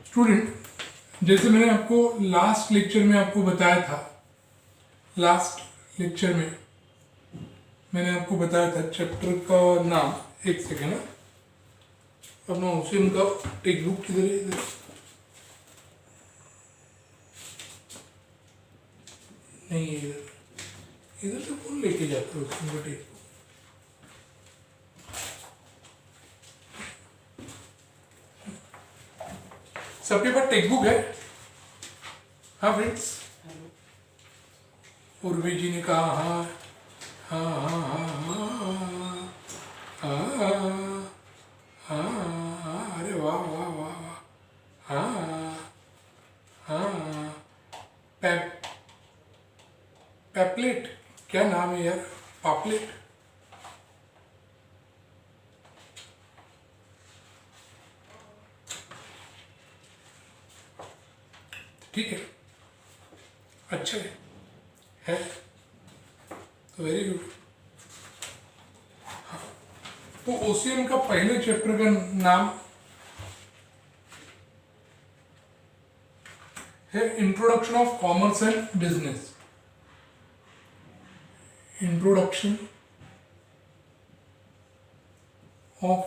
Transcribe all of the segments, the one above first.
Student, जैसे मैंने आपको लास्ट लेक्चर में आपको बताया था, चैप्टर का नाम, एक सेकेंड, अपना हुसैन का टेक्स्ट बुक किधर है? इधर नहीं, इधर तो कौन लेके जाता है हुसैन का टेक्स्ट बुक? सबके पास टेक्स्ट बुक है? हाँ फ्रेंड्स, उर्वी जी ने कहा हाँ हाँ हाँ हाँ हाँ हाँ हाँ हाँ, अरे वाह वाह वाह वाह, हाँ हाँ, पैपलेट, क्या नाम है यार? पापलेट, ठीक है, अच्छा है तो वेरी गुड। हाँ, तो ओशियन का पहले चैप्टर का नाम है introduction of commerce and business. Introduction of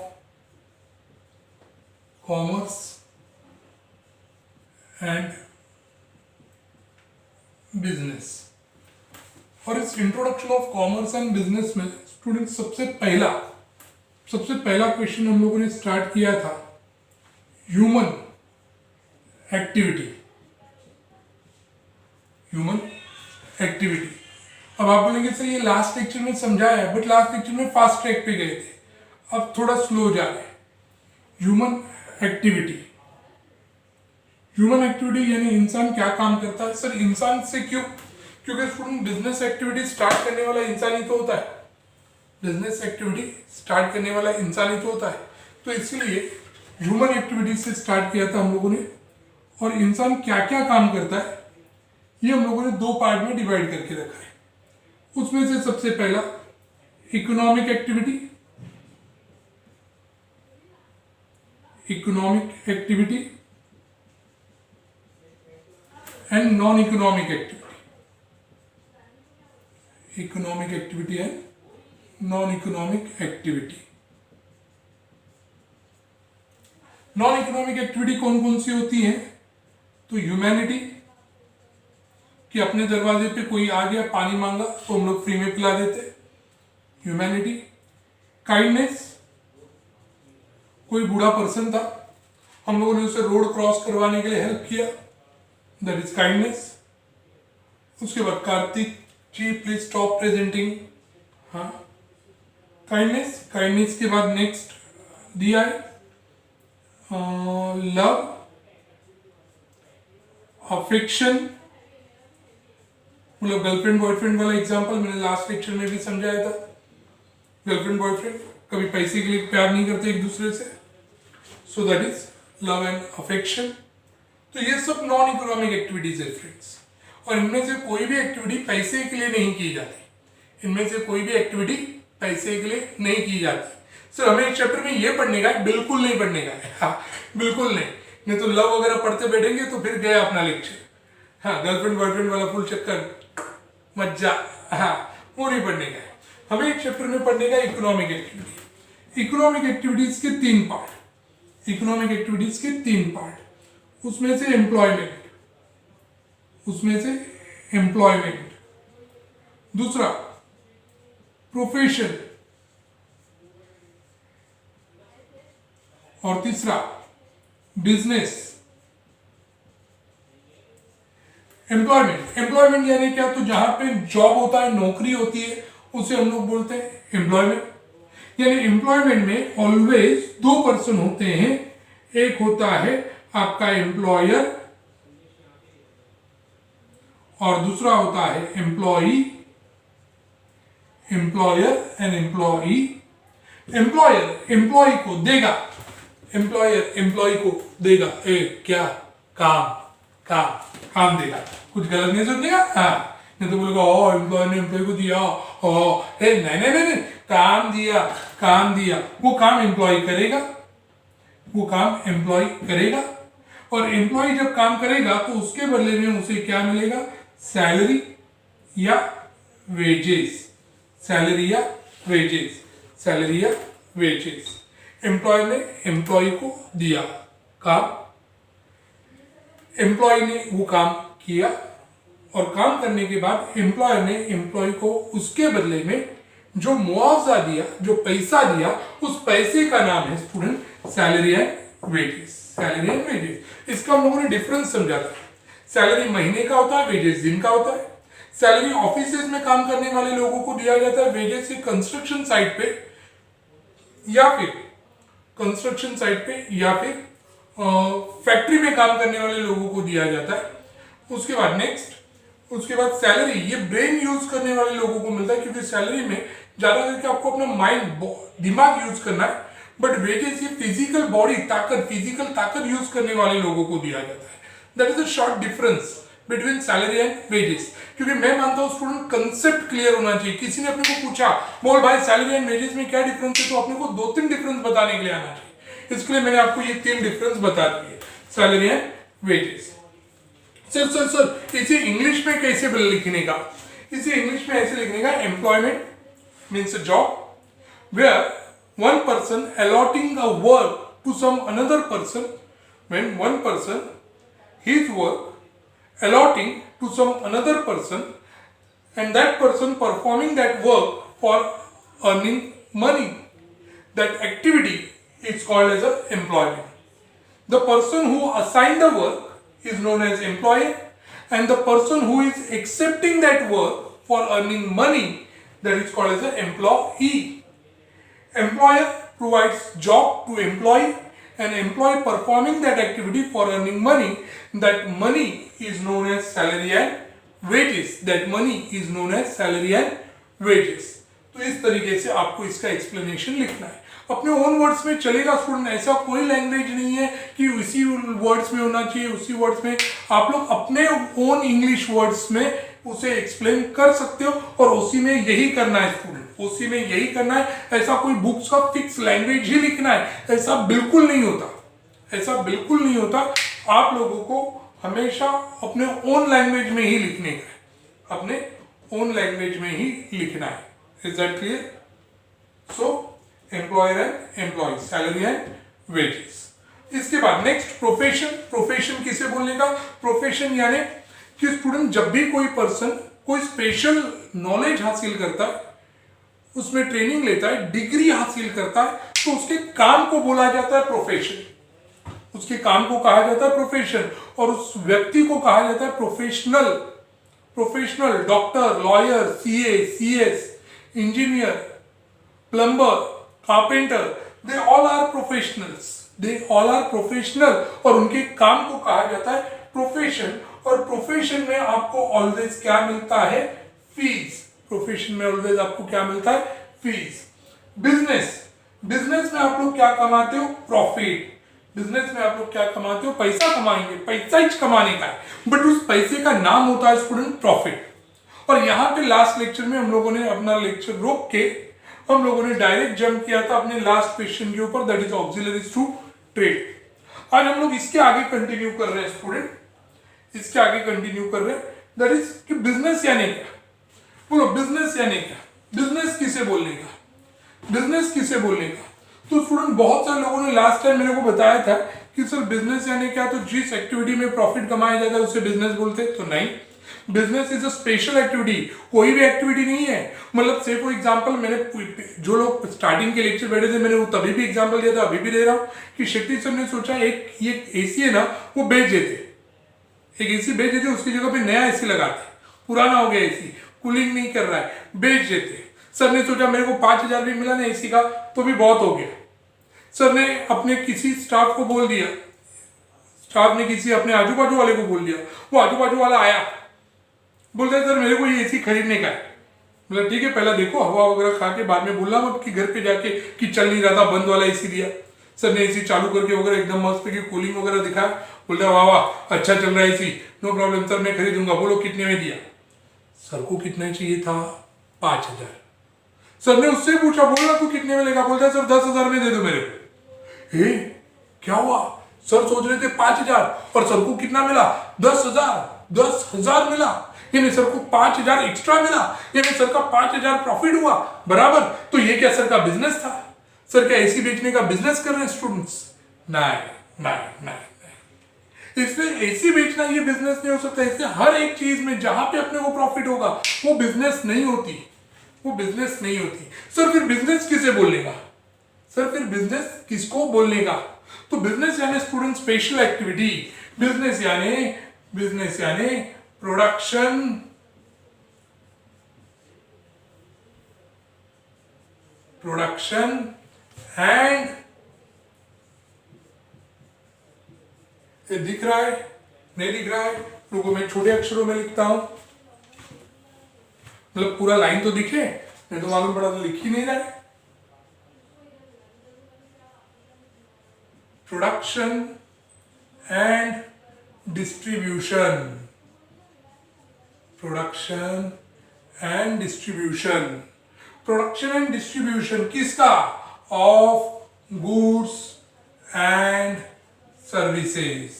commerce and business. और इस introduction of commerce and business में स्टूडेंट सबसे पहला क्वेश्चन हम लोगों ने स्टार्ट किया था ह्यूमन एक्टिविटी। अब आप बोलेंगे सर ये लास्ट लेक्चर में समझाया है, बट लास्ट लेक्चर में फास्ट ट्रैक पे गए थे, अब थोड़ा स्लो जा रहे हैं। ह्यूमन एक्टिविटी यानी इंसान क्या काम करता है? सर इंसान से क्यों? क्योंकि स्टूडेंट बिजनेस एक्टिविटी स्टार्ट करने वाला इंसान ही तो होता है। तो इसीलिए ह्यूमन एक्टिविटी से स्टार्ट किया था हम लोगों ने। और इंसान क्या क्या काम करता है ये हम लोगों ने दो पार्ट में डिवाइड करके रखा है। उसमें से सबसे पहला economic activity and non economic activity कौन कौन सी होती है? तो ह्यूमैनिटी, कि अपने दरवाजे पे कोई आ गया पानी मांगा तो हम लोग फ्री में पिला देते, ह्यूमैनिटी। काइंडनेस, कोई बूढ़ा पर्सन था, हम लोगों ने उसे रोड क्रॉस करवाने के लिए हेल्प किया, दैट इज काइंडनेस। उसके बाद कार्तिक जी प्लीज स्टॉप प्रेजेंटिंग। हाँ, काइंडनेस के बाद नेक्स्ट दिया है लव, अफेक्शन, मतलब गर्लफ्रेंड बॉयफ्रेंड वाला एग्जांपल मैंने लास्ट लेक्चर में भी समझाया था। गर्लफ्रेंड बॉयफ्रेंड कभी पैसे के लिए प्यार नहीं करते एक दूसरे से, so that is love and affection. तो ये सब नॉन इकोनॉमिक एक्टिविटीज है फ्रेंड्स। और इनमें से कोई भी एक्टिविटी पैसे के लिए नहीं की जाती। सर हमें इस चैप्टर में ये पढ़ने का है? बिल्कुल नहीं पढ़ने का है। हाँ, बिल्कुल नहीं तो लव वगैरह पढ़ते बैठेंगे तो फिर गया अपना लेक्चर। हाँ, गर्लफ्रेंड बॉयफ्रेंड वाला फुल चक्कर मज्जा, हाँ, वो नहीं पढ़ने का है। हमें एक चैप्टर में पढ़ने का इकोनॉमिक इकोनॉमिक एक्टिविटीज के तीन पार्ट। उसमें से एम्प्लॉयमेंट, दूसरा प्रोफेशन, और तीसरा बिजनेस। एम्प्लॉयमेंट यानी क्या? तो जहां पे जॉब होता है, नौकरी होती है, उसे हम लोग बोलते हैं एम्प्लॉयमेंट। यानी एम्प्लॉयमेंट में ऑलवेज दो पर्सन होते हैं, एक होता है आपका एम्प्लॉयर और दूसरा होता है एम्प्लॉयर एंड एम्प्लॉई। एम्प्लॉय को देगा, एम्प्लॉय को देगा क्या? काम देगा। कुछ गलत नहीं सोचेगा, हाँ, नहीं तो बोलेगा ओ एम्प्लॉय ने एम्प्लॉय को दिया, नहीं, काम दिया, वो काम एम्प्लॉय करेगा। और एम्प्लॉय जब काम करेगा तो उसके बदले में उसे क्या मिलेगा, सैलरी या वेजेस, सैलरी या वेजेस, सैलरी या वेजेस। एम्प्लॉय ने एम्प्लॉय को दिया काम, एम्प्लॉय ने वो काम किया और काम करने के बाद एम्प्लॉयर ने एम्प्लॉय को उसके बदले में जो मुआवजा दिया, जो पैसा दिया, उस पैसे का नाम है student salary and wages, salary and wages. इसका हम लोगों ने डिफरेंस समझा था। सैलरी महीने का होता है, वेजेस दिन का होता है। सैलरी ऑफिसेज में काम करने वाले लोगों को दिया जाता है, वेजेस कंस्ट्रक्शन साइट पे या फिर कंस्ट्रक्शन साइट पे या फिर फैक्ट्री में काम करने वाले लोगों को दिया जाता है। उसके बाद नेक्स्ट, उसके बाद सैलरी ये ब्रेन यूज करने वाले लोगों को मिलता है, क्योंकि सैलरी में ज्यादा करके आपको अपना माइंड, दिमाग यूज करना है। बट वेजेस ये फिजिकल बॉडी, ताकत, फिजिकल ताकत यूज करने वाले लोगों को दिया जाता है। That is a short difference between salary and wages. क्योंकि मैं मानता हूं स्टूडेंट कंसेप्ट क्लियर होना चाहिए। किसी ने अपने को पूछा बोल भाई सैलरी एंड वेजेस में क्या डिफरेंस है, तो अपने को 2-3 डिफरेंस बताने के लिए आना चाहिए। इसके लिए मैंने आपको ये 3 डिफरेंस बता दिए, सैलरी एंड वेजेस। सर इसे इंग्लिश में कैसे लिखने का? इसे इंग्लिश में ऐसे लिखने का, employment means a job where one person allotting a work to some another person, when one person his work allotting to some another person and that person performing that work for earning money, that activity is called as a employment. The person who assigned the work is known as employer, and the person who is accepting that work for earning money, that is called as an employee. Employer provides job to employee, and employee performing that activity for earning money, that money is known as salary and wages. That money is known as salary and wages. तो इस तरीके से आपको इसका explanation लिखना है, अपने own words में चलेगा स्टूडेंट। ऐसा कोई लैंग्वेज नहीं है कि उसी वर्ड्स में होना चाहिए, उसी वर्ड्स में। आप लोग अपने ओन इंग्लिश वर्ड्स में उसे एक्सप्लेन कर सकते हो और उसी में यही करना है स्टूडेंट, उसी में यही करना है। ऐसा कोई बुक्स का फिक्स लैंग्वेज ही लिखना है, ऐसा बिल्कुल नहीं होता, ऐसा बिल्कुल नहीं होता। आप लोगों को हमेशा अपने ओन लैंग्वेज में ही लिखने का है, अपने ओन लैंग्वेज में ही लिखना है। Is that clear? So employer and employ, salary and wages. इसके बाद नेक्स्ट प्रोफेशन। प्रोफेशन किसे बोलने का? प्रोफेशन यानी कि स्टूडेंट जब भी कोई पर्सन कोई स्पेशल नॉलेज हासिल करता है, उसमें ट्रेनिंग लेता है, डिग्री हासिल करता है, तो उसके काम को बोला जाता है प्रोफेशन। उसके काम को कहा जाता है प्रोफेशन, और उस व्यक्ति को कहा जाता है professional. Professional doctor, lawyer, CA, CS, engineer, plumber, carpenter, they all are professionals, they all are professional, और उनके काम को कहा जाता है प्रोफेशन। और प्रोफेशन में आपको ऑलवेज क्या मिलता है? फीस। प्रोफेशन में ऑलवेज आपको क्या मिलता है? फीस। बिजनेस, बिजनेस में आप लोग क्या कमाते हो? प्रॉफिट। बिजनेस में आप लोग क्या कमाते हो? पैसा कमाएंगे, पैसा ही कमाने का है, बट उस पैसे का नाम होता है स्टूडेंट प्रॉफिट। और यहाँ पे लास्ट लेक्चर में हम लोगों ने अपना लेक्चर रोक के हम लोगों ने डायरेक्ट जंप किया था अपने लास्ट क्वेश्चन के ऊपर, that is auxiliaries to trade. आज हम लोग इसके आगे कंटिन्यू कर रहे हैं स्टूडेंट, इसके आगे कंटिन्यू कर रहे हैं, दैट इज कि बिजनेस यानी क्या। बोलो बिजनेस यानी क्या? बिजनेस किसे बोलने का? बिजनेस किसे बोलने का? तो स्टूडेंट बहुत सारे लोगों ने लास्ट टाइम मेरे को बताया था कि सर बिजनेस यानी क्या, तो जिस एक्टिविटी में प्रॉफिट कमाया जाता है उसे बिजनेस बोलते हैं। तो नहीं, business is a special activity, कोई भी एक्टिविटी नहीं है। मतलब से फॉर एग्जांपल, मैंने जो लोग स्टार्टिंग के लेक्चर बैठे थे, मैंने वो तभी भी एग्जांपल दिया था, अभी भी दे रहा हूँ कि शेट्टी सर ने सोचा एक ये एसी है ना वो बेच देते, एक एसी बेच देते, उसकी जगह पे नया एसी लगाते, पुराना हो गया एसी, कूलिंग नहीं कर रहा है, बेच देते। सर ने सोचा मेरे को 5,000 भी मिला ना एसी का तो भी बहुत हो गया। सर ने अपने किसी स्टाफ को बोल दिया, स्टाफ ने किसी अपने आजू बाजू वाले को बोल दिया, वो आजू बाजू वाला आया, बोलता है सर मेरे को ये एसी खरीदने का है। मतलब ठीक है, पहला देखो हवा वगैरह खा के बाद में बोलना मत कि घर पे जाके कि चल नहीं रहा था, बंद वाला एसी दिया। सर ने एसी चालू करके वगैरह एकदम मस्त की कूलिंग वगैरह दिखा, बोलता वाह वाह अच्छा चल रहा है एसी, नो प्रॉब्लम सर मैं खरीदूंगा। बोलो कितने में दिया? सर को कितना चाहिए था? 5,000। सर ने उससे पूछा, बोला तू कितने में लेगा? बोलता है सर 10,000 में दे दो मेरे को। क्या हुआ? सर सोच रहे थे 5,000 और सर को कितना मिला? 10,000। 10,000 मिला, यानी सर को 5,000 एक्स्ट्रा मिला, यानी सर का 5,000 प्रॉफिट हुआ, बराबर। तो ये क्या सर का बिजनेस था? सर क्या एसी बेचने का बिजनेस कर रहे हैं स्टूडेंट्स? नहीं नहीं नहीं, इसमें एसी बेचना ये बिजनेस नहीं हो सकता। इसमें हर एक चीज में जहां पे अपने को प्रॉफिट होगा वो बिजनेस नहीं होती, वो बिजनेस नहीं होती। सर फिर बिजनेस किसे बोलेगा? सर फिर बिजनेस किसको बोलेगा? तो बिजनेस यानी स्टूडेंट स्पेशल एक्टिविटी। बिजनेस यानी प्रोडक्शन एंड, ये दिख रहा है नहीं दिख रहा है? रुको मैं छोटे अक्षरों में लिखता हूं, मतलब पूरा लाइन तो दिखे, नहीं तो मालूम पड़ा तो लिख ही नहीं रहा है। Production and distribution, production and distribution, production and distribution किसका? Of goods and services,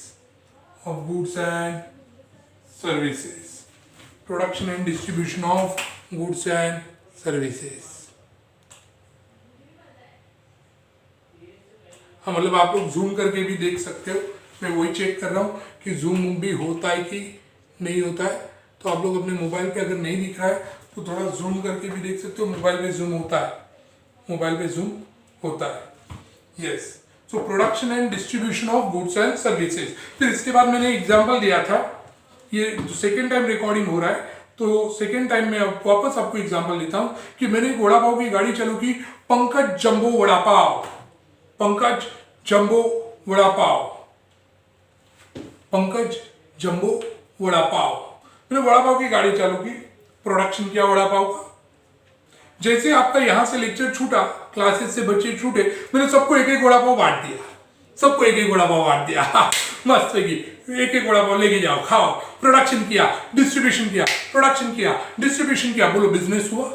of goods and services, production and distribution of goods and services. हाँ, मतलब आप लोग जूम करके भी देख सकते हो, मैं वही चेक कर रहा हूँ कि जूम भी होता है कि नहीं होता है। तो आप लोग अपने मोबाइल पे अगर नहीं दिख रहा है तो थोड़ा जूम करके भी देख सकते हो। मोबाइल पे जूम होता है, मोबाइल पे जूम होता है। Yes, so production and distribution of goods and services. फिर इसके बाद मैंने एग्जांपल दिया था, ये जो सेकेंड टाइम रिकॉर्डिंग हो रहा है तो सेकेंड टाइम में वापस आपको एग्जांपल देता हूँ कि मैंने एक वड़ा पाव की गाड़ी चालू की, Pankaj jumbo vada pav, Pankaj jumbo vada pav, Pankaj jumbo vada pav. मैंने वड़ा पाव की गाड़ी चालू की, प्रोडक्शन किया वड़ा पाव का। जैसे आपका यहां से लेक्चर छूटा, क्लासेस से बच्चे छूटे, मैंने सबको एक एक वड़ा पाव बांट दिया, सबको एक एक वड़ा पाव बांट दिया। मस्त है, एक एक वड़ा पाव लेके जाओ, खाओ। प्रोडक्शन किया, डिस्ट्रीब्यूशन किया, प्रोडक्शन किया, डिस्ट्रीब्यूशन किया। बोलो बिजनेस हुआ?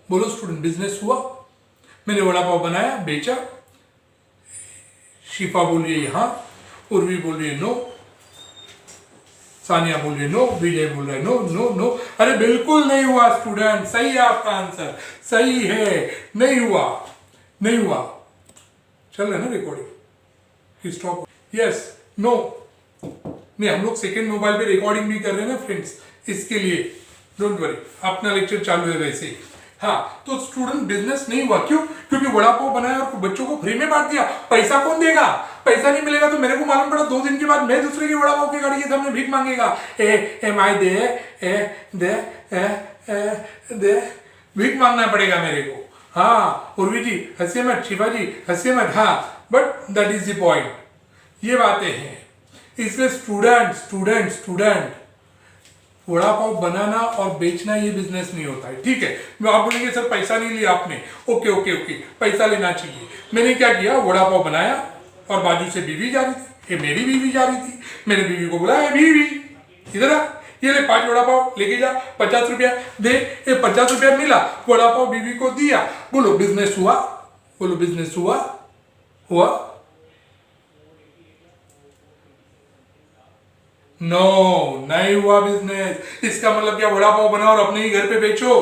बोलो स्टूडेंट, बिजनेस हुआ? मैंने वड़ा पाव बनाया, बेचा। शिफा बोलिए यहां, उर्वी बोलिए नो, सानिया बोल रही नो, विजय बोल रहे नो नो नो। अरे बिल्कुल नहीं हुआ स्टूडेंट, सही है आपका आंसर, सही है, नहीं हुआ, नहीं हुआ। चल रहा है ना रिकॉर्डिंग? स्टॉप। यस, नो, नहीं, हम लोग सेकेंड मोबाइल पे रिकॉर्डिंग भी कर रहे हैं ना फ्रेंड्स, इसके लिए डोंट वरी, अपना लेक्चर चालू है वैसे ही। हाँ, तो स्टूडेंट बिजनेस नहीं हुआ, क्यों? क्योंकि वड़ा पाव बनाया और बच्चों को फ्री में बांट दिया। पैसा कौन देगा? पैसा नहीं मिलेगा तो मेरे को मालूम पड़ा 2 दिन के बाद मैं दूसरे की वड़ा पाव की गाड़ी के सामने भीख मांगेगा। माई दे, भीख मांगना पड़ेगा मेरे को। हाँ उर्वी जी हंसिए मत, शिवा जी हंसिए मत। हाँ, but that is the point, ये बातें हैं। इसलिए स्टूडेंट वड़ा पाव बनाना और बेचना ये बिजनेस नहीं होता है, ठीक है? आप बोलेंगे सर पैसा नहीं लिया आपने, ओके ओके ओके, पैसा लेना चाहिए। मैंने क्या किया, वड़ा पाव बनाया और बाजू से बीवी जा रही थी, ये मेरी बीवी जा रही थी। मैंने बीवी को बुलाया, बीवी इधर आ, ये ले 5 वड़ा पाव लेके जा, 50 रुपया दे। ये 50 रुपया मिला, वड़ा पाव बीवी को दिया। बोलो बिजनेस हुआ? बोलो बिजनेस हुआ? हुआ? नो, नहीं हुआ बिजनेस। इसका मतलब क्या, वड़ा पाव बनाओ और अपने ही घर पे बेचो,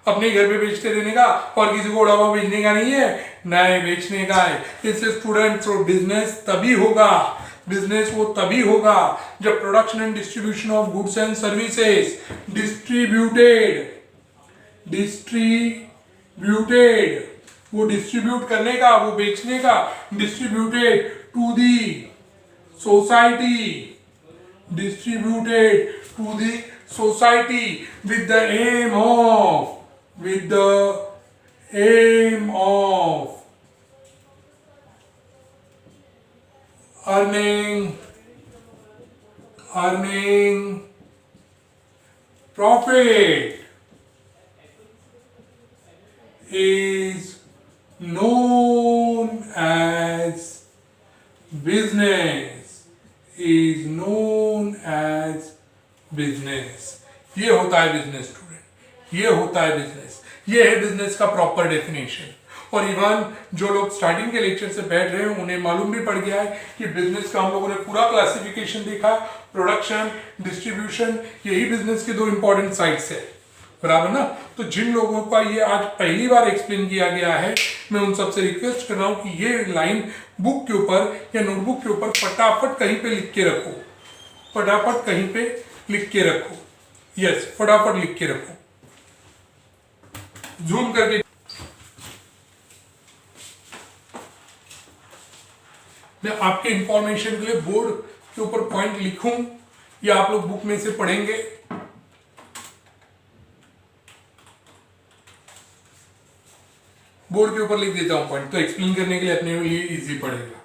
अपने ही घर पे बेचते रहने का और किसी को वड़ा पाव बेचने का नहीं है? नहीं, बेचने का है। इससे स्टूडेंट्स बिजनेस तभी होगा, बिजनेस वो तभी होगा जब production and distribution of goods and services distributed, वो डिस्ट्रीब्यूट करने का, वो बेचने का, distributed to the society, distributed to the society with the aim of earning profit is known as business. ये होता है बिजनेस स्टूडेंट, ये होता है बिजनेस, ये है बिजनेस का प्रॉपर डेफिनेशन। और इवन जो लोग स्टार्टिंग के लेक्चर से बैठ रहे हैं उन्हें मालूम भी पड़ गया है कि बिजनेस का हम लोगों ने पूरा क्लासिफिकेशन देखा, प्रोडक्शन, डिस्ट्रीब्यूशन, यही बिजनेस के दो इंपॉर्टेंट साइड्स है, बराबर ना। तो जिन लोगों का ये आज पहली बार एक्सप्लेन किया गया है, मैं उन सबसे रिक्वेस्ट कर रहा हूँ कि ये लाइन बुक के ऊपर या नोटबुक के ऊपर फटाफट कहीं पे लिख के रखो, फटाफट कहीं पे लिख के रखो, यस फटाफट लिख के रखो, जूम करके। मैं आपके इंफॉर्मेशन के लिए बोर्ड के ऊपर पॉइंट लिखूं या आप लोग बुक में से पढ़ेंगे? बोर्ड के ऊपर लिख देता हूं पॉइंट, तो एक्सप्लेन करने के लिए अपने लिए इजी पड़ेगा।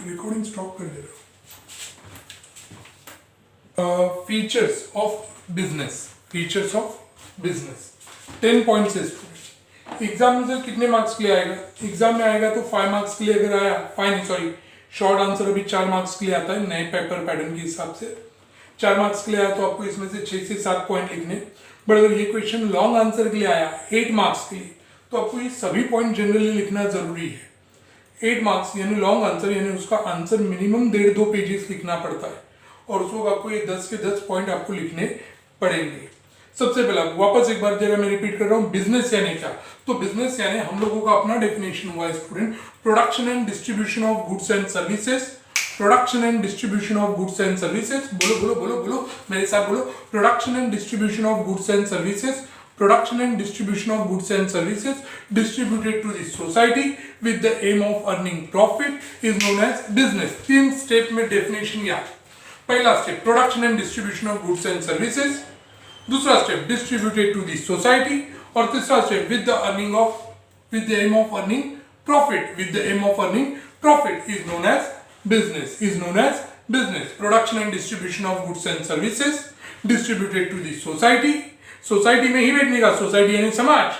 रिकॉर्डिंग स्टॉप कर दे रहा हूं। Features of business, features of business 10 points है स्टूडेंट। एग्जाम में सर कितने मार्क्स के लिए आएगा? एग्जाम में आएगा तो 5 मार्क्स के लिए अगर आया, फाइन सॉरी शॉर्ट आंसर अभी 4 मार्क्स के लिए आता है नए पेपर पैटर्न के हिसाब से। 4 मार्क्स के लिए आया तो आपको इसमें से 6 से 7 पॉइंट लिखने। बट अगर ये क्वेश्चन लॉन्ग आंसर के लिए आया 8 मार्क्स के लिए, तो आपको ये सभी पॉइंट जनरली लिखना जरूरी है। 8 मार्क्स यानी लॉन्ग आंसर, यानी उसका आंसर मिनिमम 1.5-2 पेजेस लिखना पड़ता है और उस वक्त आपको ये 10 के 10 पॉइंट आपको लिखने पड़ेंगे। सबसे पहला वापस एक बार जरा मैं रिपीट कर रहा हूँ, बिजनेस यानी क्या? तो बिजनेस यानी हम लोगों का अपना डेफिनेशन हुआ है student, production and distribution of goods and services. Production and distribution of goods and services, बोलो बोलो बोलो बोलो मेरे साथ बोलो, production and distribution of goods and services. Production and distribution of goods and services distributed to the society with the aim of earning profit is known as business। 3 step में definition याद। पहला step production and distribution of goods and services, दूसरा step distributed to the society, और तीसरा step with the aim of earning profit. With the aim of earning profit is known as business, is known as business. Production and distribution of goods and services distributed to the society, society में ही बैठने का, society यानी समाज,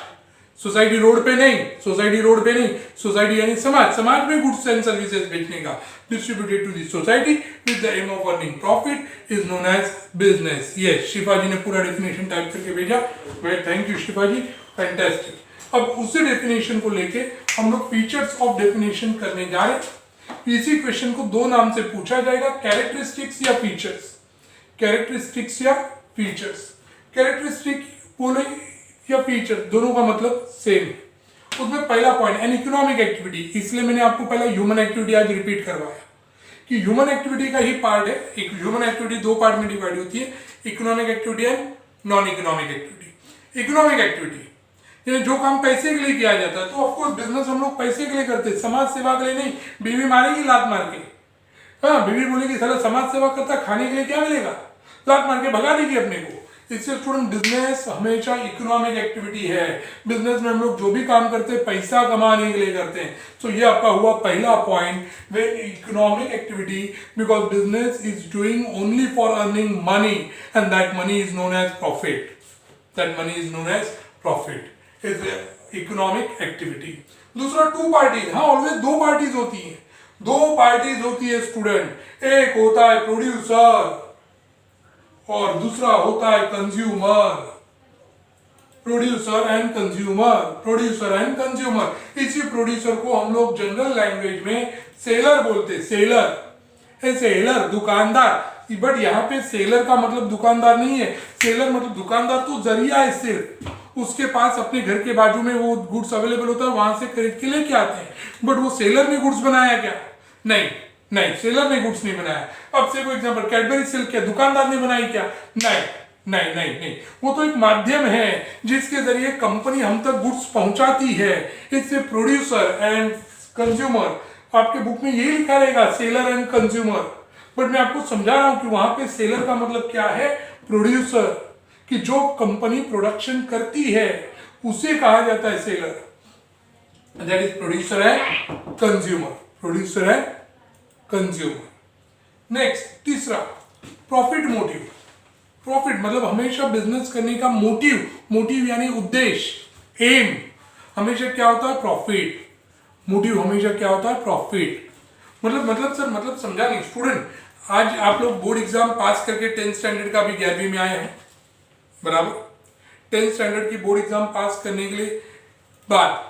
society road पे नहीं, society road पे नहीं, सोसाइटी यानी समाज, समाज में गुड्स एंड सर्विसेज बेचने का। Distributed to the society with the aim of earning profit is known as business. Yes, Shifa ji ने पूरा डेफिनेशन टाइप करके भेजा, well thank you Shifa ji, fantastic. अब उसी डेफिनेशन को लेके हम लोग फीचर्स ऑफ डेफिनेशन करने जा रहे हैं। इसी क्वेश्चन को 2 नाम से पूछा जाएगा, कैरेक्टरिस्टिक्स या फीचर्स। कैरेक्टरिस्टिक्स या फीचर्स, कैरेक्टरिस्टिक बोले या फीचर, दोनों का मतलब सेम है। उसमें पहला पॉइंट एन इकोनॉमिक एक्टिविटी, इसलिए मैंने आपको पहला ह्यूमन एक्टिविटी आज रिपीट करवाया कि ह्यूमन एक्टिविटी का ही पार्ट है। एक ह्यूमन एक्टिविटी 2 पार्ट में डिवाइड होती है, economic activity and non economic activity. Economic activity यानी जो काम पैसे के लिए किया जाता है, तो ऑफकोर्स बिजनेस हम लोग पैसे के लिए करते हैं, समाज सेवा के लिए नहीं। बीवी मारेगी लात मार के, हाँ बीवी बोलेगी साला समाज सेवा करता, खाने के लिए क्या मिलेगा, लात मार के भगा देगी अपने को। इससे स्टूडेंट बिजनेस हमेशा इकोनॉमिक एक्टिविटी है। बिजनेस में हम लोग जो भी काम करते हैं पैसा कमाने के लिए करते हैं। तो ये आपका हुआ पहला पॉइंट, वे economic activity, because business is doing only for earning money and that money is known as profit. That money is known as profit is economic activity. दूसरा 2 पार्टीज, हाँ ऑलवेज 2 पार्टीज होती है, 2 पार्टीज होती है student. एक होता है producer और दूसरा होता है consumer. Producer and consumer, producer and consumer. इसी प्रोड्यूसर को हम लोग जनरल लैंग्वेज में सेलर बोलते हैं, सेलर। सेलर दुकानदार, बट यहाँ पे सेलर का मतलब दुकानदार नहीं है। सेलर मतलब दुकानदार तो जरिया है, सिर्फ उसके पास अपने घर के बाजू में वो गुड्स अवेलेबल होता है, वहां से खरीद के लेके आते हैं। बट वो सेलर ने गुड्स बनाया क्या? नहीं नहीं, सेलर ने गुड्स नहीं बनाया। अब से कोई एग्जांपल, कैडबरी सिल्क क्या दुकानदार ने बनाई क्या? नहीं नहीं नहीं नहीं, वो तो एक माध्यम है जिसके जरिए कंपनी हम तक गुड्स पहुंचाती है। इससे प्रोड्यूसर एंड कंज्यूमर, आपके बुक में यही लिखा रहेगा सेलर एंड कंज्यूमर, बट मैं आपको समझा रहा हूं कि वहां पे सेलर का मतलब क्या है, प्रोड्यूसर, कि जो कंपनी प्रोडक्शन करती है उसे कहा जाता है सेलर। दैट इज प्रोड्यूसर है कंज्यूमर, प्रोड्यूसर है कंज्यूमर। नेक्स्ट तीसरा, प्रॉफिट मोटिव। प्रॉफिट मतलब हमेशा बिजनेस करने का मोटिव, मोटिव यानी उद्देश्य, एम हमेशा क्या होता है? प्रॉफिट। मोटिव हमेशा क्या होता है? प्रॉफिट। मतलब सर मतलब समझा नहीं स्टूडेंट। आज आप लोग बोर्ड एग्जाम पास करके 10th स्टैंडर्ड का भी 11वीं में आए हैं, बराबर। 10th स्टैंडर्ड की बोर्ड एग्जाम पास करने के लिए बात,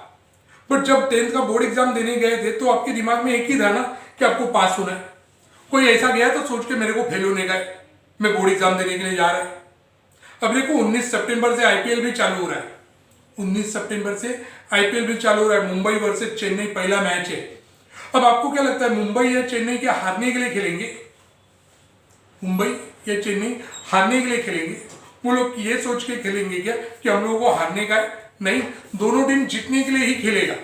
बट जब 10th का बोर्ड एग्जाम देने गए थे तो आपके दिमाग में एक ही था ना कि आपको पास होना है। कोई ऐसा गया तो सोच के मेरे को फेल होने का है, मैं बोर्ड एग्जाम देने के लिए जा रहा है। अब देखो 19 सितंबर से आईपीएल भी चालू हो रहा है, 19 सितंबर से आईपीएल भी चालू हो रहा है। मुंबई वर्सेस चेन्नई पहला मैच है। अब आपको क्या लगता है मुंबई या चेन्नई क्या हारने के लिए खेलेंगे? मुंबई या चेन्नई हारने के लिए खेलेंगे? वो लोग ये सोच के खेलेंगे क्या कि हम लोगों को हारने का है? नहीं, दोनों टीम जीतने के लिए ही खेलेगा,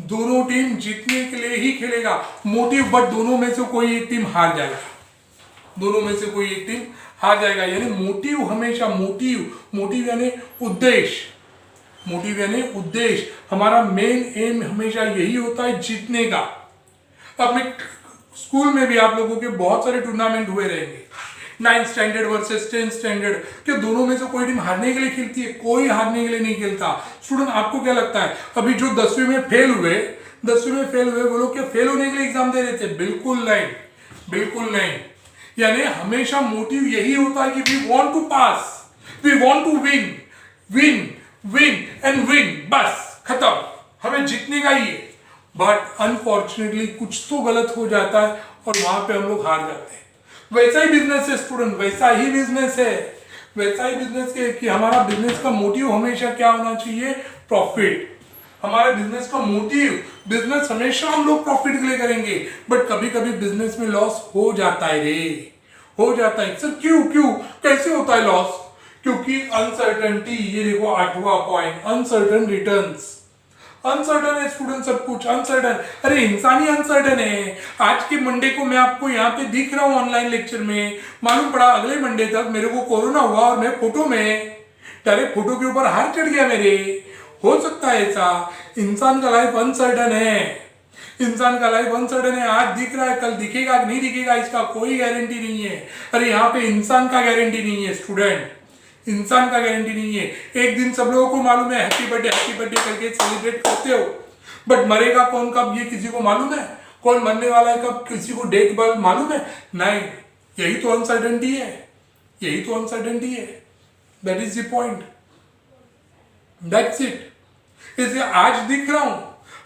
दोनों टीम जीतने के लिए ही खेलेगा। मोटिव, बट दोनों में से कोई एक टीम हार जाएगा, दोनों में से कोई एक टीम हार जाएगा। यानी मोटिव हमेशा, मोटिव यानी उद्देश्य, मोटिव यानी उद्देश्य। हमारा मेन एम हमेशा यही होता है, जीतने का। अपने स्कूल में भी आप लोगों के बहुत सारे टूर्नामेंट हुए रहेंगे, 9th standard versus 10th standard, कि दोनों में से कोई टीम हारने के लिए खेलती है? कोई हारने के लिए नहीं खेलता। स्टूडेंट आपको क्या लगता है अभी जो 10वीं में फेल हुए, 10वीं में फेल हुए वो लोग क्या फेल होने के लिए एग्जाम दे रहे थे? बिल्कुल नहीं, बिल्कुल नहीं। यानी हमेशा मोटिव यही होता है कि we want to pass, we want to win, win win and win, बस खत्म, हमें जीतने का ही है। बट अनफॉर्चुनेटली कुछ तो गलत हो जाता है और वहां पे हम लोग हार जाते हैं। वैसा ही बिजनेस है स्टूडेंट, वैसा ही बिजनेस है, वैसा ही बिजनेस है कि हमारा बिजनेस का मोटिव हमेशा क्या होना चाहिए? प्रॉफिट। हमारे बिजनेस का मोटिव, बिजनेस हमेशा हम लोग प्रॉफिट के लिए करेंगे, बट कभी कभी बिजनेस में लॉस हो जाता है रे, हो जाता है। सर क्यों क्यों कैसे होता है लॉस? क्योंकि अनसर्टेनिटी, ये देखो 8वां पॉइंट, अनसर्टन रिटर्न्स। अनसर्टन है स्टूडेंट, सब कुछ अनसर्टन। अरे इंसान ही अनसर्टन है। आज के मंडे को मैं आपको यहाँ पे दिख रहा हूँ ऑनलाइन लेक्चर में, मालूम पड़ा अगले मंडे तक मेरे को कोरोना हुआ और मैं फोटो में डायरेक्ट फोटो के ऊपर हाथ चढ़ गया मेरे। हो सकता है ऐसा। इंसान का लाइफ अनसर्टन है, इंसान का लाइफ अनसर्टन है। आज दिख रहा है, कल दिखेगा कि नहीं दिखेगा इसका कोई गारंटी नहीं है। अरे यहाँ पे इंसान का गारंटी नहीं है स्टूडेंट, इंसान का गारंटी नहीं है। एक दिन सब लोगों को मालूम है हैप्पी बर्थडे करके सेलिब्रेट करते हो, बट मरेगा कौन कब ये किसी को मालूम है? कौन मरने वाला है कब किसी को डेट बर्थ मालूम है? नहीं। यही तो अनसर्टेनिटी है, यही तो अनसर्टेनिटी है। That is the point, that's it. इसे आज दिख रहा हूं,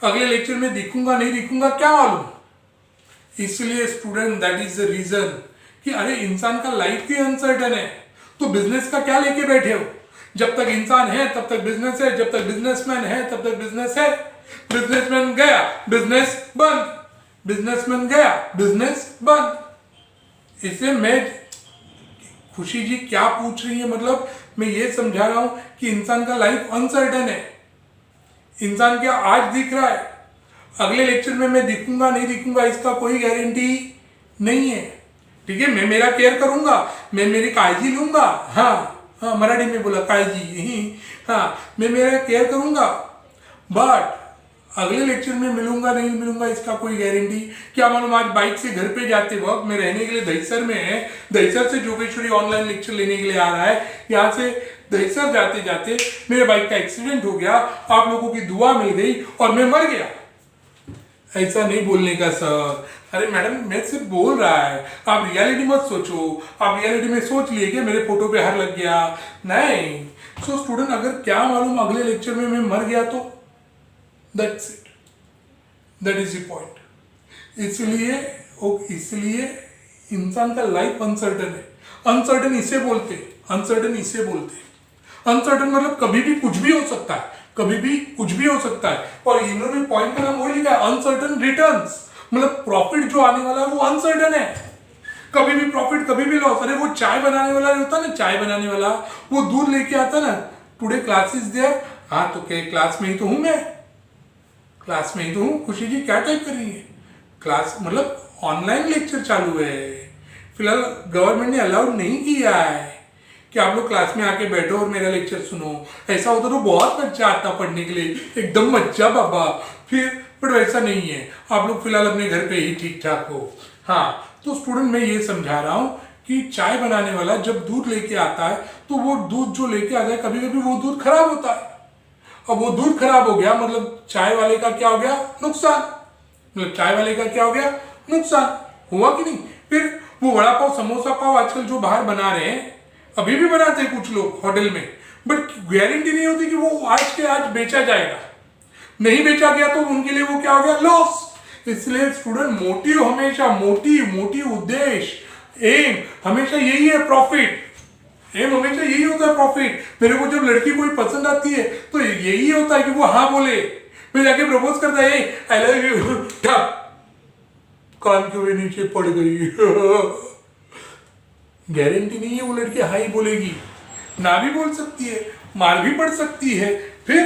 अगले लेक्चर में दिखूंगा नहीं दिखूंगा क्या मालूम। इसलिए student that is the reason कि अरे इंसान का लाइफ ही अनसर्टन है, तो बिजनेस का क्या लेके बैठे हो? जब तक इंसान है तब तक बिजनेस है, जब तक बिजनेसमैन है तब तक बिजनेस है। बिजनेसमैन गया बिजनेस बंद, बिजनेसमैन गया बिजनेस बंद। इसे मैं, खुशी जी क्या पूछ रही है, मतलब मैं ये समझा रहा हूं कि इंसान का लाइफ अनसर्टन है। इंसान क्या आज दिख रहा है, अगले लेक्चर में मैं दिखूंगा नहीं दिखूंगा इसका कोई गारंटी नहीं है। ठीक है, मैं मेरा केयर करूंगा, मैं मेरी काळजी लूंगा। हाँ हाँ, मराठी में बोला काळजी। हाँ, मैं मेरा केयर करूंगा, बट अगले लेक्चर में मिलूंगा नहीं मिलूंगा इसका कोई गारंटी क्या मालूम। आज बाइक से घर पे जाते वक्त मैं रहने के लिए दहीसर में है, दहीसर से जोगेश्वरी ऑनलाइन लेक्चर लेने के लिए आ रहा है, यहाँ से दहीसर जाते जाते मेरे बाइक का एक्सीडेंट हो गया, आप लोगों की दुआ मिल गई और मैं मर गया। ऐसा नहीं बोलने का सर। अरे मैडम मैं सिर्फ बोल रहा है, आप रियलिटी मत सोचो। आप रियलिटी में सोच लिए कि मेरे फोटो पे हार लग गया, नहीं। सो स्टूडेंट अगर क्या मालूम अगले लेक्चर में मैं मर गया तो that's it, that is the point. इसलिए इंसान का लाइफ अनसर्टन है। अनसर्टन इसे बोलते, अनसर्टन इसे बोलते। अनसर्टन मतलब कभी भी कुछ भी हो सकता है, कभी भी कुछ भी हो सकता है। और इन्होंने पॉइंट का नाम वही लिखा है, अनसर्टन रिटर्न्स। मतलब प्रॉफिट जो आने वाला है वो अनसर्टन है, कभी भी प्रॉफिट कभी भी लॉस। अरे वो चाय बनाने वाला होता ना, चाय बनाने वाला, वो दूध लेके आता ना, टुडे क्लास इज देयर। हाँ तो क्या क्लास में ही तो हूं मैं, क्लास में ही तो हूं। खुशी जी क्या टाइप कर रही है? क्लास मतलब ऑनलाइन लेक्चर चालू है फिलहाल, गवर्नमेंट ने अलाउड नहीं किया है कि आप लोग क्लास में आके बैठो और मेरा लेक्चर सुनो। ऐसा होता तो बहुत मजा आता पढ़ने के लिए, एकदम मजा बाबा फिर, बट वैसा नहीं है। आप लोग फिलहाल अपने घर पे ही ठीक ठाक हो। हाँ तो स्टूडेंट मैं ये समझा रहा हूँ कि कि चाय बनाने वाला जब दूध लेके आता है तो वो दूध जो लेके आता है कभी कभी वो दूध खराब होता है। अब वो दूध खराब हो गया मतलब चाय वाले का क्या हो गया, नुकसान। मतलब चाय वाले का क्या हो गया, नुकसान। हुआ कि नहीं। फिर वो वड़ा पाव समोसा पाव आजकल जो बाहर बना रहे हैं, अभी भी बनाते हैं कुछ लोग होटल में, बट गारंटी नहीं होती कि वो आज के आज बेचा जाएगा। नहीं बेचा गया तो उनके लिए वो क्या हो गया, लॉस। इसलिए स्टूडेंट मोटिव हमेशा, मोटिव उद्देश्य, एम हमेशा यही है, प्रॉफिट। एम हमेशा यही होता है, प्रॉफिट। मेरे को जब लड़की कोई पसंद आती है तो यही होता है कि वो हाँ बोले। मैं जाके प्रपोज करता है, आई लव यू, कान के नीचे पड़ गई। गारंटी नहीं है वो लड़की हाँ ही बोलेगी, ना भी बोल सकती है, मार भी पड़ सकती है। फिर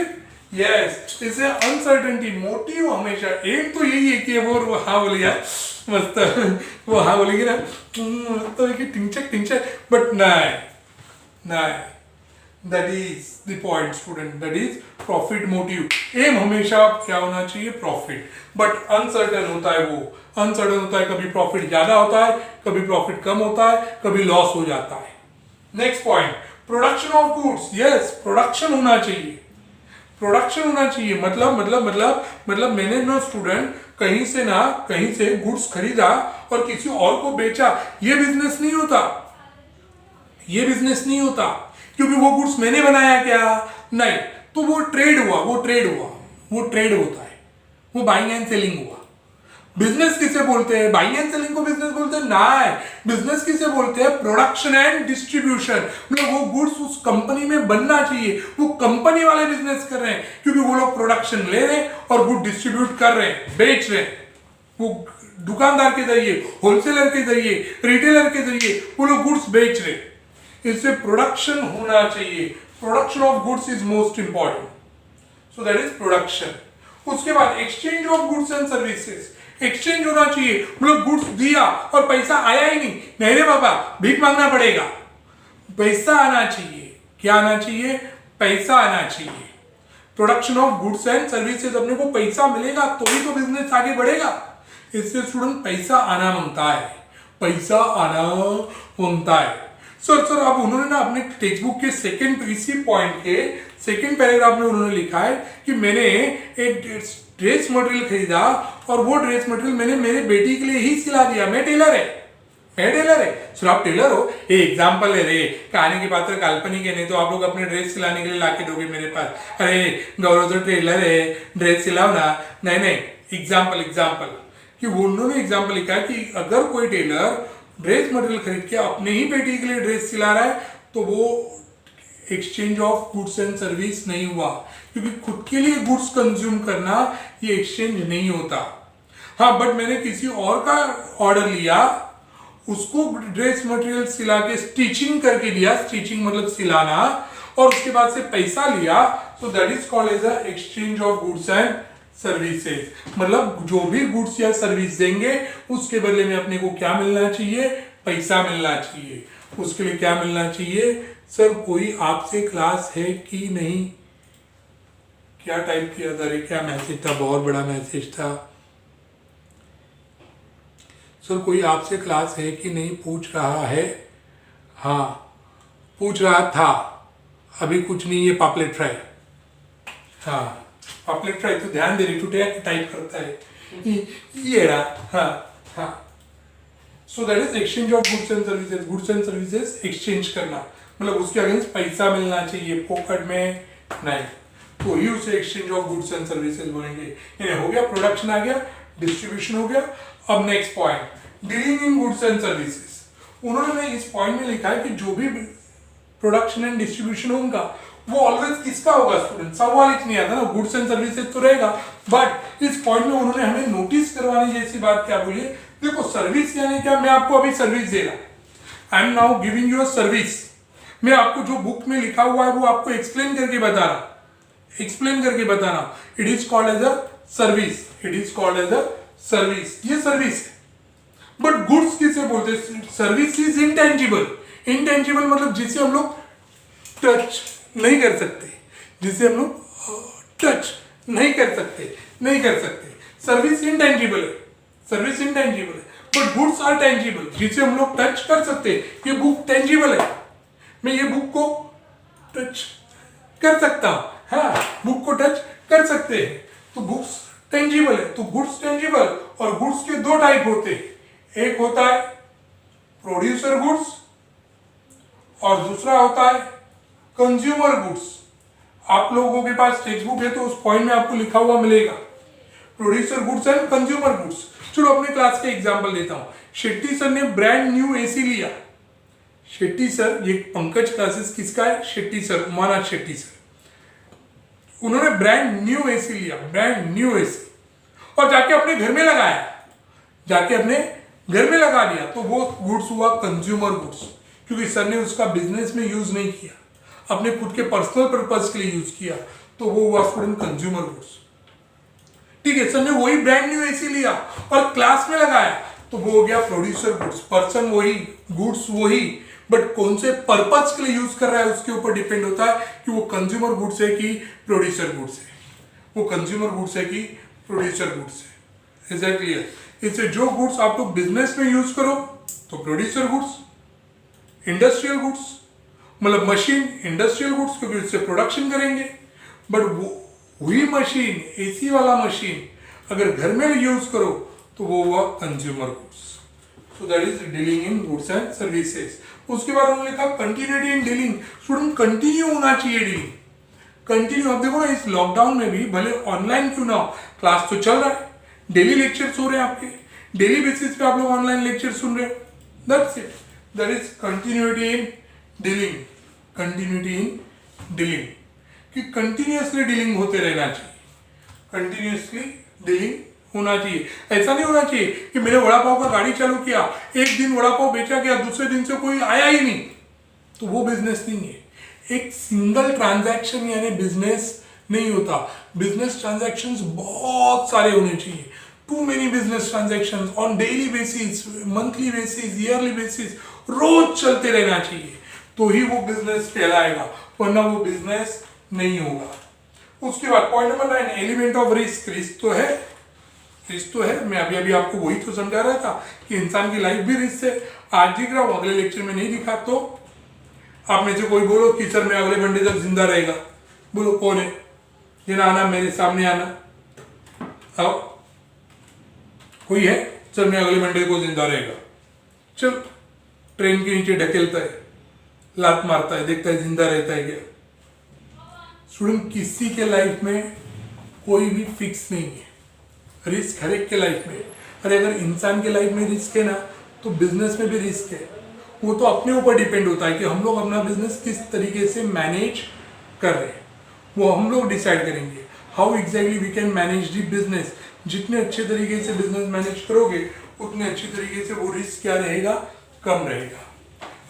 यस, इसे अनसर्टेनिटी। मोटिव हमेशा, एम तो यही है कि वो हाँ बोले यार मस्त, वो हाँ बोलेगी ना तो टिंचक, बट नहीं, that is the point student, that is profit motive. Aim हमेशा क्या होना चाहिए, प्रॉफिट। बट अनसर्टन होता है वो, अनसर्टन होता है, कभी प्रॉफिट ज्यादा होता है, कभी प्रॉफिट कम होता है, कभी लॉस हो जाता है। Next point, production of goods. Yes, production होना चाहिए, प्रोडक्शन होना चाहिए। मतलब मैंने ना स्टूडेंट कहीं से गुड्स खरीदा और किसी और को बेचा, ये बिजनेस नहीं होता, ये बिजनेस नहीं होता। क्योंकि वो गुड्स मैंने बनाया क्या, नहीं, तो वो ट्रेड होता है, वो बाइंग एंड सेलिंग हुआ। बिजनेस किसे बोलते हैं, बाइंग एंड सेलिंग को बिजनेस बोलते हैं? नहीं, बिजनेस किसे बोलते हैं, प्रोडक्शन एंड डिस्ट्रीब्यूशन। मतलब वो गुड्स उस कंपनी में बनना चाहिए, वो कंपनी वाले बिजनेस कर रहे हैं, क्योंकि वो लोग प्रोडक्शन ले रहे हैं और गुड डिस्ट्रीब्यूट कर रहे हैं, बेच रहे हैं। वो दुकानदार के जरिए, होलसेलर के जरिए, रिटेलर के जरिए वो लोग गुड्स बेच रहे हैं। इससे प्रोडक्शन होना चाहिए। Production of goods is most important, so that is production. उसके बाद exchange of goods and services, exchange होना चाहिए। मतलब गुड्स दिया और पैसा आया ही नहीं रे बाबा, भीख मांगना पड़ेगा, पैसा आना चाहिए। क्या आना चाहिए, पैसा आना चाहिए। Production of goods and services, अपने को पैसा मिलेगा तो ही तो बिजनेस आगे बढ़ेगा। इससे स्टूडेंट पैसा आना मांगता है, पैसा आना मांगता है। सर अब उन्होंने ना अपने टेक्स्ट बुक के इसी पॉइंट के सेकंड पैराग्राफ में उन्होंने लिखा है कि मैंने एक ड्रेस मटेरियल खरीदा और वो ड्रेस मटेरियल मैंने मेरे बेटी के लिए ही सिला दिया। मैं टेलर है। सर आप टेलर हो, ये एग्जाम्पल है रे, कहानी के पात्र काल्पनिक है, नहीं तो आप लोग अपने ड्रेस सिलाने के लिए लाके दोगे मेरे पास। अरे गौरव तो टेलर है, ड्रेस सिलाओ ना। नहीं, एग्जाम्पल कि उन्होंने एग्जाम्पल लिखा है कि अगर कोई टेलर ड्रेस मटेरियल खरीद के अपने ही बेटी के लिए ड्रेस सिला रहा है तो वो exchange of goods and service नहीं हुआ, क्योंकि खुद के लिए गुड्स कंज्यूम करना ये एक्सचेंज नहीं होता। हाँ, बट मैंने किसी और का ऑर्डर लिया, उसको ड्रेस मटेरियल सिला के स्टिचिंग करके दिया, स्टिचिंग मतलब सिलाना, और उसके बाद से पैसा लिया, तो that is called as a exchange of goods and services. मतलब जो भी गुड्स या सर्विस देंगे उसके बदले में अपने को क्या मिलना चाहिए, पैसा मिलना चाहिए। उसके लिए क्या मिलना चाहिए, सर कोई आपसे क्लास है कि नहीं, क्या टाइप किया था रे, क्या मैसेज था, बहुत बड़ा मैसेज था। सर कोई आपसे क्लास है कि नहीं पूछ रहा है, हाँ पूछ रहा था, अभी कुछ नहीं, ये पापलेट फ्राई। हाँ पापलेट फ्राई, तो ध्यान दे रही, टू टाइप करता है ये रहा। हाँ so that is exchange of goods and services exchange करना, मतलब उसके अगेंस्ट पैसा मिलना चाहिए, पॉकेट में नहीं, तो ही उसे exchange of goods and services बोलेंगे। यानी हो गया, प्रोडक्शन आ गया, डिस्ट्रीब्यूशन हो गया। अब next point, dealing in goods and services. उन्होंने इस पॉइंट में लिखा है कि जो भी प्रोडक्शन एंड डिस्ट्रीब्यूशन होगा वो ऑलवेज किसका होगा स्टूडेंट, सवाल ही नहीं आता ना, गुड्स एंड सर्विसेज तो रहेगा। बट इस पॉइंट में उन्होंने हमें नोटिस करवाने जैसी बात क्या बोली है, देखो सर्विस यानी क्या, मैं आपको अभी सर्विस दे रहा, I am now giving you a service. मैं आपको जो बुक में लिखा हुआ है वो आपको एक्सप्लेन करके बता रहा, it is called as a service, ये सर्विस है। बट गुड्स किसे बोलते हैं, सर्विस इज इंटेंजिबल मतलब जिसे हम लोग टच नहीं कर सकते, नहीं कर सकते। सर्विस इंटेंजिबल है, बट गुड्स आर टेंजिबल, जिसे हम लोग टच कर सकते हैं। ये बुक टेंजिबल है, मैं ये बुक को टच कर सकता हूं, हाँ बुक को टच कर सकते हैं, तो बुक्स टेंजिबल है। तो गुड्स टेंजिबल, और गुड्स के दो टाइप होते हैं, एक होता है प्रोड्यूसर गुड्स और दूसरा होता है कंज्यूमर गुड्स। आप लोगों के पास टेक्स्ट बुक है तो उस पॉइंट में आपको लिखा हुआ मिलेगा producer goods and consumer goods. चलो अपने क्लास का एग्जांपल देता हूं। शेट्टी सर ने ब्रांड न्यू एसी लिया। शेट्टी सर, ये पंकज क्लासेस किसका है? Shetty sir, Umanath Shetty sir. उन्होंने ब्रांड न्यू एसी लिया, ब्रांड न्यू एसी, और जाके अपने घर में लगाया, जाके अपने घर में लगा दिया, तो वो गुड्स हुआ कंज्यूमर गुड्स, क्योंकि सर ने उसका बिजनेस में यूज नहीं किया, अपने खुद के पर्सनल पर्पज के लिए यूज किया, तो वो हुआ स्टूडेंट कंज्यूमर गुड्स। ठीक है, सर ने वही ब्रांड न्यू एसी लिया और क्लास में लगाया, तो वो हो गया प्रोड्यूसर गुड्स। पर्सन वही, गुड्स वही, बट कौन से पर्पज के लिए यूज कर रहा है उसके ऊपर डिपेंड होता है कि वो कंज्यूमर गुड्स है कि प्रोड्यूसर गुड्स है, वो कंज्यूमर गुड्स है कि प्रोड्यूसर गुड्स है। Is that clear? इससे जो गुड्स आप लोग बिजनेस में यूज करो तो प्रोड्यूसर गुड्स, इंडस्ट्रियल गुड्स मतलब मशीन इंडस्ट्रियल गुड्स, क्योंकि उससे प्रोडक्शन करेंगे, बट वही मशीन, एसी वाला मशीन अगर घर में यूज करो तो वो हुआ consumer goods. So that is dealing in goods and services. उसके बाद उन्होंने लिखा continuity in dealing. Student continue होना चाहिए डीलिंग, कंटिन्यू। अब देखो ना, इस लॉकडाउन में भी भले ऑनलाइन क्यों ना हो, क्लास तो चल रहा है, डेली लेक्चर्स हो रहे हैं आपके, डेली बेसिस पे आप लोग ऑनलाइन लेक्चर सुन रहे हो। That's it, that is continuity in dealing, continuity in dealing, कि कंटिन्यूअसली डीलिंग होते रहना चाहिए, कंटिन्यूअसली डीलिंग होना चाहिए। ऐसा नहीं होना चाहिए कि मैंने वड़ा पाव का गाड़ी चालू किया, एक दिन वड़ा पाव बेचा गया, दूसरे दिन से कोई आया ही नहीं, तो वो बिजनेस नहीं है। एक सिंगल ट्रांजैक्शन यानी बिजनेस नहीं होता। बिजनेस ट्रांजैक्शंस बहुत सारे होने चाहिए, too many business transactions on daily basis, monthly basis, yearly basis, रोज चलते रहना चाहिए, तो ही वो बिजनेस कहलाएगा, वरना वो बिजनेस नहीं होगा। उसके बाद point number 9, element of risk. Risk तो है, रिस्क तो है, मैं अभी आपको वही तो समझा रहा था कि इंसान की लाइफ भी रिस्क है। आज दिख रहा हूं, अगले लेक्चर में नहीं दिखा तो आप में से कोई बोलो कि सर मैं अगले मंडे तक जिंदा रहेगा, बोलो कौन है? जिन्हें आना मेरे सामने आना, आओ, कोई है? सर मैं अगले मंडे को जिंदा रहेगा। चल, ट्रेन के नीचे ढकेलता है, लात मारता है, देखता है जिंदा रहता है क्या। स्टूडेंट, किसी के लाइफ में कोई भी फिक्स नहीं है, रिस्क हर एक के लाइफ में। अरे अगर इंसान के लाइफ में रिस्क है ना, तो बिजनेस में भी रिस्क है। वो तो अपने ऊपर डिपेंड होता है कि हम लोग अपना बिजनेस किस तरीके से मैनेज कर रहे हैं, वो हम लोग डिसाइड करेंगे। How exactly we can manage the business. जितने अच्छे तरीके से बिजनेस मैनेज करोगे उतने अच्छे तरीके से वो रिस्क क्या रहेगा, कम रहेगा।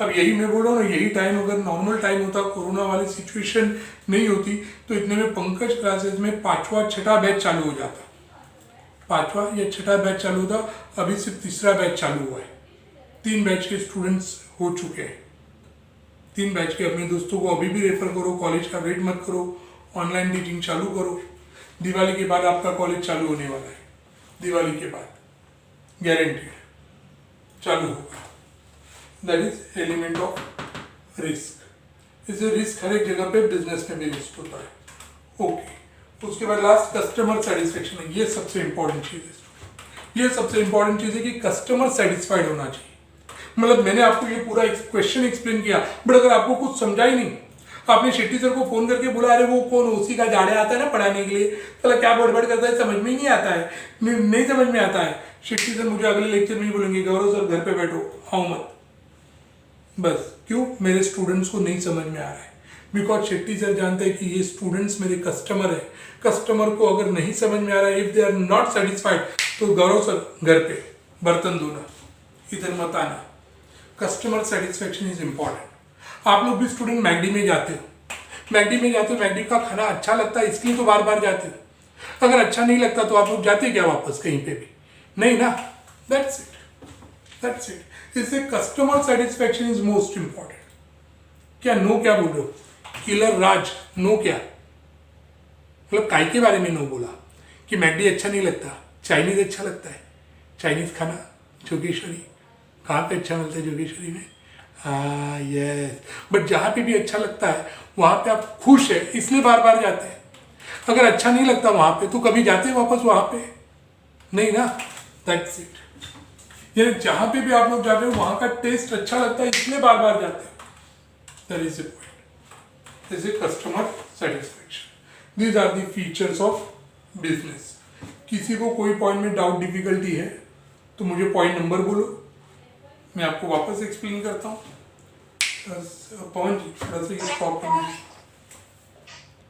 अब यही मैं बोल रहा हूँ ना, यही टाइम अगर नॉर्मल टाइम होता, कोरोना वाली सिचुएशन नहीं होती, तो इतने में पंकज क्लासेस में 5वां 6ठा बैच चालू हो जाता, 5वां या 6ठा बैच चालू होता। अभी सिर्फ 3रा बैच चालू हुआ है, 3 बैच के स्टूडेंट्स हो चुके हैं, 3 बैच के। अपने दोस्तों को अभी भी रेफर करो, कॉलेज का वेट मत करो, ऑनलाइन टीचिंग चालू करो। दिवाली के बाद आपका कॉलेज चालू होने वाला है, दिवाली के बाद गारंटेड चालू होगा। That is element of risk. इसे रिस्क हर एक जगह पे बिजनेस में भी रिस्क होता है। ओके, उसके बाद लास्ट कस्टमर सेटिस्फेक्शन है। ये सबसे इंपॉर्टेंट चीज है, ये सबसे इंपॉर्टेंट चीज है कि कस्टमर सेटिस्फाइड होना चाहिए। मतलब मैंने आपको ये पूरा क्वेश्चन एक्सप्लेन किया, बट अगर आपको कुछ समझा ही नहीं, आपने शेट्टी सर को फोन करके बोला अरे वो कौन उसी का जाड़े आता है ना पढ़ाने के लिए, तो क्या बड़बड़ करता है, समझ में ही नहीं आता है, नहीं समझ में आता है। शेट्टी सर मुझे अगले लेक्चर में ही बोलेंगे गौरव सर घर पे बैठो, आओ मत। बस क्यों? मेरे स्टूडेंट्स को नहीं समझ में आ रहा है, बिकॉज शेट्टी सर जानते हैं कि ये स्टूडेंट्स मेरे कस्टमर है। कस्टमर को अगर नहीं समझ में आ रहा है, if they are not satisfied, तो गौरव सर घर पे बर्तन धोना, इधर मत आना। Customer satisfaction is important. आप लोग भी स्टूडेंट मैकडी में जाते हो, मैकडी का खाना अच्छा लगता है इसलिए तो बार बार जाते हो। अगर अच्छा नहीं लगता तो आप लोग जाते क्या वापस कहीं पे भी? नहीं ना। That's it, that's it. इससे customer satisfaction is most important. क्या नो क्या बोल रहे हो? किलर राज नो क्या मतलब काय के बारे में नो बोला कि मैकडी अच्छा नहीं लगता, चाइनीज अच्छा लगता है, चाइनीज खाना जोगेश्वरी कहाँ पे अच्छा मिलता है जोगेश्वरी में? हाँ यस, बट जहाँ पे भी अच्छा लगता है वहाँ पे आप खुश है इसलिए बार बार जाते हैं। अगर अच्छा नहीं लगता वहाँ पे तो कभी जाते हैं वापस वहाँ पे? नहीं ना, दैट्स इट। यानी जहाँ पे भी आप लोग जाते हो वहाँ का टेस्ट अच्छा लगता है इसलिए बार बार जाते हो। That is a point, this is customer satisfaction. These are the features of business. किसी को कोई पॉइंट में डाउट डिफिकल्टी है तो मुझे पॉइंट नंबर बोलो, मैं आपको वापस एक्सप्लेन करता हूँ। पवन जी थोड़ा सा ये स्टॉप कर दीजिए।